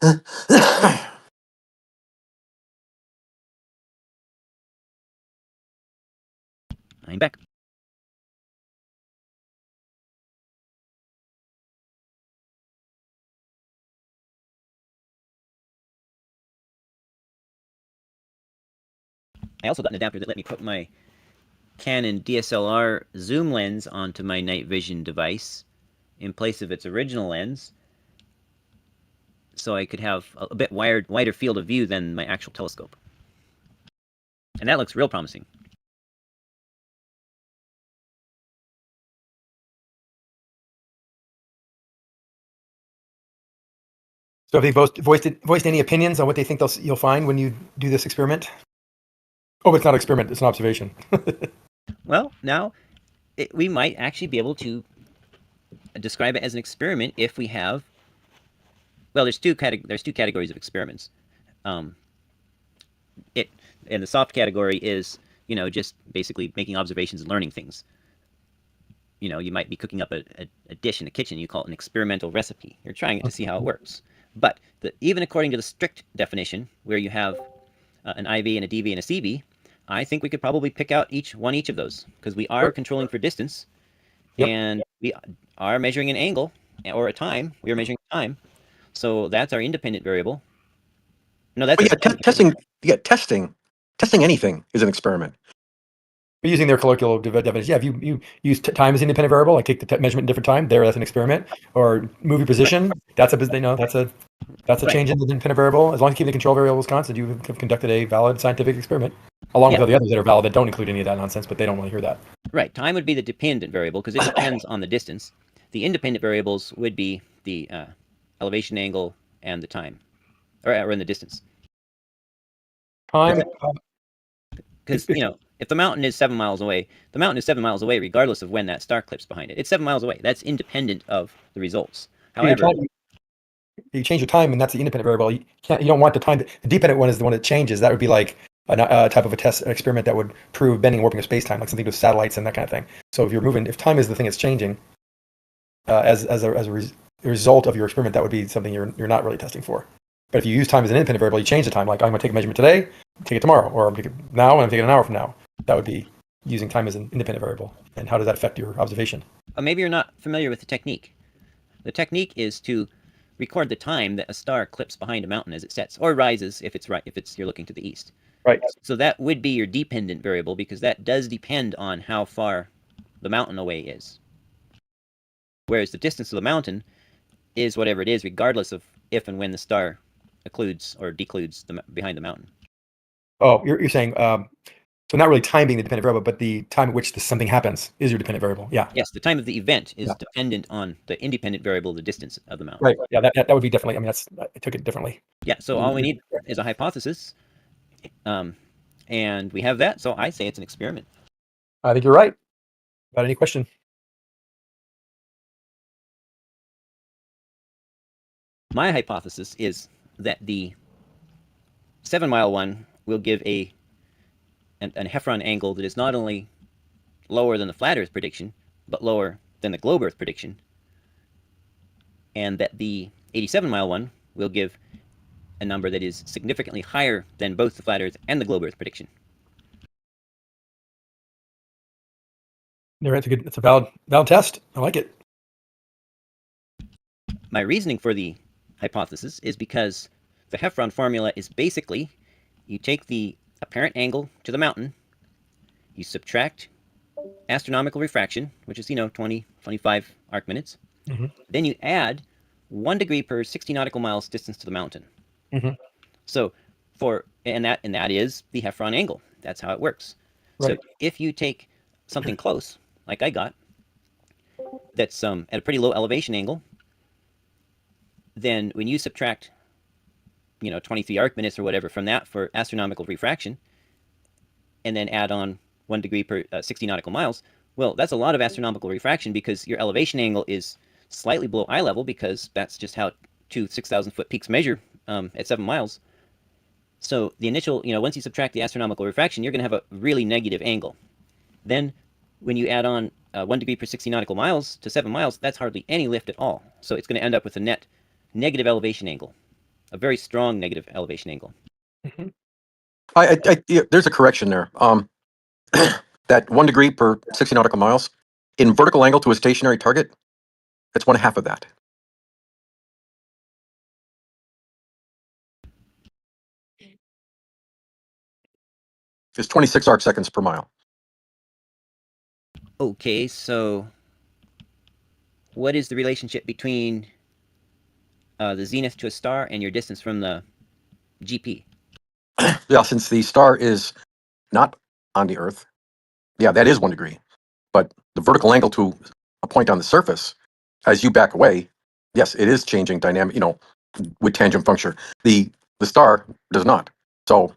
I'm back. I also got an adapter that let me put my Canon DSLR zoom lens onto my night vision device in place of its original lens, so I could have a bit wider field of view than my actual telescope. And that looks real promising. So have they voiced any opinions on what they think you'll find when you do this experiment? Oh, it's not an experiment, it's an observation. Well, now we might actually be able to describe it as an experiment if we have, well, there's two categories of experiments. And the soft category is, just basically making observations and learning things. You might be cooking up a dish in the kitchen. You call it an experimental recipe. You're trying it to see how it works. But even according to the strict definition, where you have an IV and a DV and a CB, I think we could probably pick out each of those, because we are controlling for distance, and we are measuring an angle or a time. We are measuring time, so that's our independent variable. No, that's testing. Yeah, testing anything is an experiment. We're using their colloquial definition. Yeah, if you use time as an independent variable, like take the measurement in different time, that's an experiment. Or movie position, that's a change in the independent variable. As long as you keep the control variables constant, you have conducted a valid scientific experiment, along with all the others that are valid that don't include any of that nonsense, but they don't want to hear that. Right. Time would be the dependent variable because it depends on the distance. The independent variables would be the elevation angle and the time, or in the distance. Time. Because, if the mountain is 7 miles away, the mountain is 7 miles away regardless of when that star clips behind it. It's 7 miles away. That's independent of the results. However, you change your time, and that's the independent variable. You don't want the time. The dependent one is the one that changes. That would be like a type of an experiment that would prove bending and warping of space-time, like something to do with satellites and that kind of thing. So if time is the thing that's changing, as a result of your experiment, that would be something you're not really testing for. But if you use time as an independent variable, you change the time. Like, I'm going to take a measurement today, take it tomorrow, or I'm going to take it now, and I'm taking it an hour from now. That would be using time as an independent variable. And how does that affect your observation? Maybe you're not familiar with the technique. The technique is to record the time that a star clips behind a mountain as it sets, or rises if you're looking to the east. Right. So that would be your dependent variable, because that does depend on how far the mountain away is. Whereas the distance of the mountain is whatever it is, regardless of if and when the star occludes or decludes behind the mountain. Oh, you're saying, so not really time being the dependent variable, but the time at which something happens is your dependent variable. Yeah. Yes, the time of the event is dependent on the independent variable, the distance of the mountain. Right. Yeah, that would be definitely. I mean, I took it differently. Yeah. So all we need is a hypothesis, and we have that. So I say it's an experiment. I think you're right. About any question? My hypothesis is that the 7-mile one will give an Heffron angle that is not only lower than the flat Earth prediction, but lower than the globe Earth prediction, and that the 87-mile one will give a number that is significantly higher than both the flat Earth and the globe Earth prediction. It's a valid test. I like it. My reasoning for the hypothesis is because the Heffron formula is basically, you take the apparent angle to the mountain, you subtract astronomical refraction, which is 20, 25 arc minutes. Mm-hmm. Then you add 1 degree per 60 nautical miles distance to the mountain. Mm-hmm. So that is the Heffron angle. That's how it works. Right. So if you take something close, like I got, that's at a pretty low elevation angle, then when you subtract 23 arc minutes or whatever from that for astronomical refraction, and then add on 1 degree per 60 nautical miles, well, that's a lot of astronomical refraction, because your elevation angle is slightly below eye level, because that's just how two 6,000-foot peaks measure at 7 miles. So the initial, once you subtract the astronomical refraction, you're going to have a really negative angle. Then when you add on 1 degree per 60 nautical miles to 7 miles, that's hardly any lift at all. So it's going to end up with a net negative elevation angle. a very strong negative elevation angle. Mhm. Yeah, there's a correction there. That 1 degree per 60 nautical miles in vertical angle to a stationary target, it's 1/2 of that. It's 26 arc seconds per mile. Okay, so what is the relationship between the zenith to a star and your distance from the GP? Yeah, since the star is not on the Earth, yeah, that is 1 degree. But the vertical angle to a point on the surface, as you back away, yes, it is changing dynamic, with tangent puncture. The star does not. So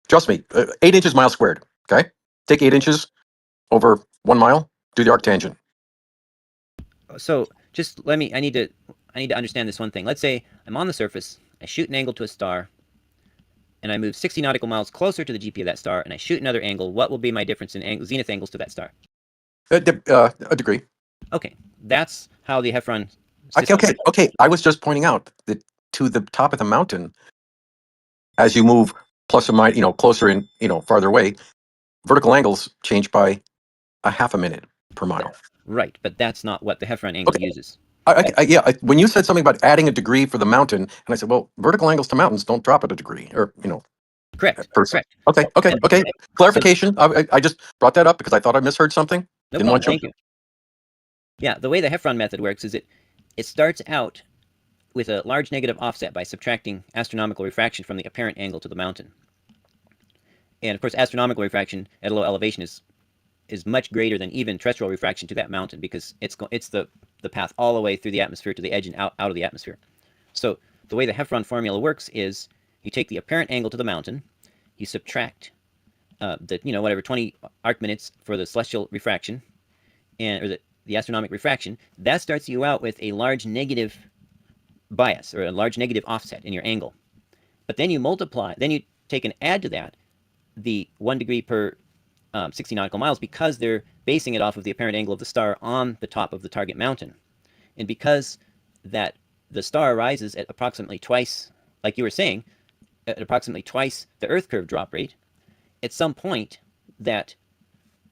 trust me, 8 inches mile squared. Okay, take 8 inches over 1 mile, do the arctangent. So just I need to understand this one thing. Let's say I'm on the surface, I shoot an angle to a star, and I move 60 nautical miles closer to the GP of that star, and I shoot another angle. What will be my difference in zenith angles to that star? A degree. Okay, that's how the Heffron Okay, system. okay. I was just pointing out that to the top of the mountain, as you move plus or minus, closer in, farther away, vertical angles change by a 1/2 a minute per mile. Right, but that's not what the Heffron angle Okay. uses. When you said something about adding a degree for the mountain, and I said, well, vertical angles to mountains don't drop at a degree, or Correct. person. Correct. Okay. Clarification. I just brought that up because I thought I misheard something. No Didn't problem. want you. Thank you. Yeah, the way the Heffron method works is it starts out with a large negative offset by subtracting astronomical refraction from the apparent angle to the mountain. And of course, astronomical refraction at a low elevation is much greater than even terrestrial refraction to that mountain, because it's the path all the way through the atmosphere to the edge and out of the atmosphere. So the way the Heffron formula works is you take the apparent angle to the mountain, you subtract whatever 20 arc minutes for the celestial refraction, or the astronomic refraction. That starts you out with a large negative bias, or a large negative offset in your angle. But then you take and add to that the 1 degree per 60 nautical miles, because they're basing it off of the apparent angle of the star on the top of the target mountain. And because that the star rises at approximately twice, like you were saying, at approximately twice the Earth curve drop rate, at some point that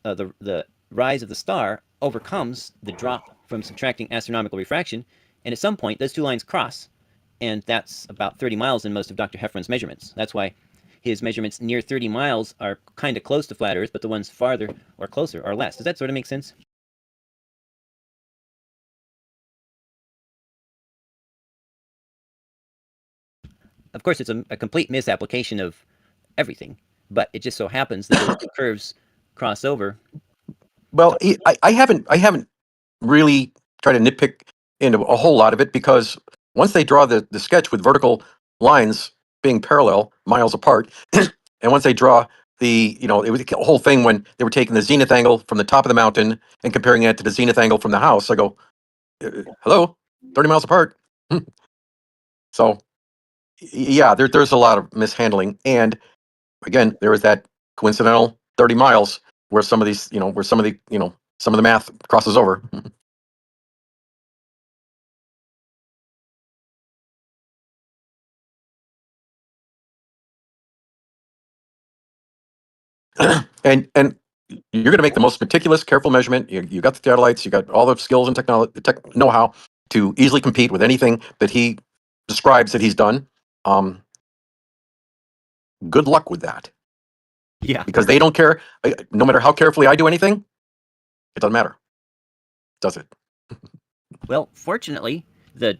the rise of the star overcomes the drop from subtracting astronomical refraction, and at some point those two lines cross, and that's about 30 miles in most of Dr. Heffron's measurements. That's why his measurements near 30 miles are kind of close to flat Earth, but the ones farther or closer are less. Does that sort of make sense? Of course, it's a complete misapplication of everything, but it just so happens that those two curves cross over. Well, I haven't really tried to nitpick into a whole lot of it, because once they draw the sketch with vertical lines being parallel miles apart, and once they draw it was a whole thing when they were taking the zenith angle from the top of the mountain and comparing it to the zenith angle from the house. I go, hello, 30 miles apart. So yeah, there's a lot of mishandling, and again, there was that coincidental 30 miles where some of these, where some of the math crosses over. and you're going to make the most meticulous, careful measurement. You got the satellites, you got all the skills and technology, know-how to easily compete with anything that he describes that he's done. Good luck with that, Yeah. because they don't care. No matter how carefully I do anything, it doesn't matter, does it? Well, fortunately, the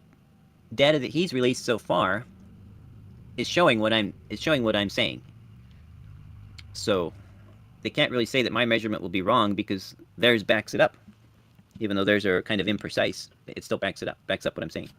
data that he's released so far is showing what I'm saying. So they can't really say that my measurement will be wrong, because theirs backs it up. Even though theirs are kind of imprecise, it still backs up what I'm saying.